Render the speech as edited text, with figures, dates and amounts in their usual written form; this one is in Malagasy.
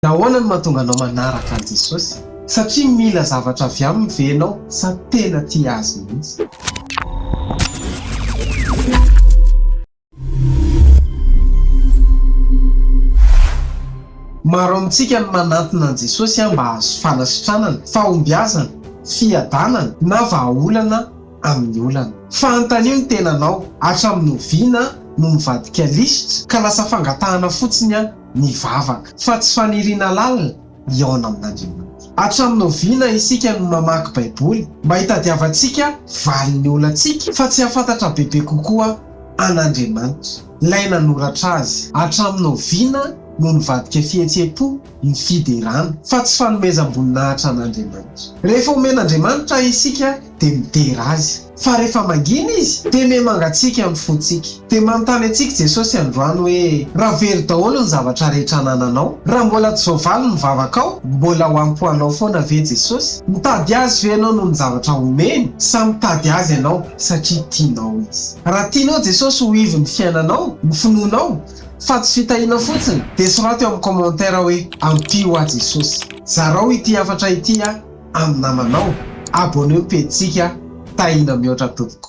Nahoana no mahatonga anao manaraka an Jesosy? Satria mila zavatra avy aminy ve ianao sa tena tia azy mihitsy? Maro amintsika no manantona an Jesosy mba hahazo fanasitranana, fahombiazana, fiadanana na vahaolana amin'ny olana. Fa antanio ny tenanao, hatramin'ny oviana no mivadika lisitra ka lasa fangatahana fotsiny ny vavaka, fa tsy faniriana lalina iaona amin'Andriamanitra. Hatramin'ny oviana isika no mamaky Baiboly mba hitadiavantsika valin'ny olantsika, fa tsy hafantatra bebe kokoa an'Andriamanitra. Ilay nanoratra azy, hatramin'ny oviana no nivadika fihetseham-po, ny fiderana, fa tsy fanomezam-boninahitra an'Andriamanitra. Rehefa omen'Andriamanitra isika dia midera azy, fa rehefa mangina izy dia mihamangatsika amin'ny fontsika. Dia manontany antsika Jesosy androany hoe raha very daholo ny zavatra rehetra anananao, raha mbola tsy voavaly ny vavakao, mbola ho ampoanao foana ve Jesosy? Mitady azy ve ianao noho ny zavatra omeny, sa mitady azy ianao satria tianao izy? Raha tianao Jesosy ho ivy ny fiainanao, ny finoanao, fa tsy fitahiana fotsiny, dia soraty eo amin'ny commentaire hoe ampio a Jesosy. Zarao ity hafatra ity amin'ny namanao, abonneo pejitsika, tahina mihoatra tompoko.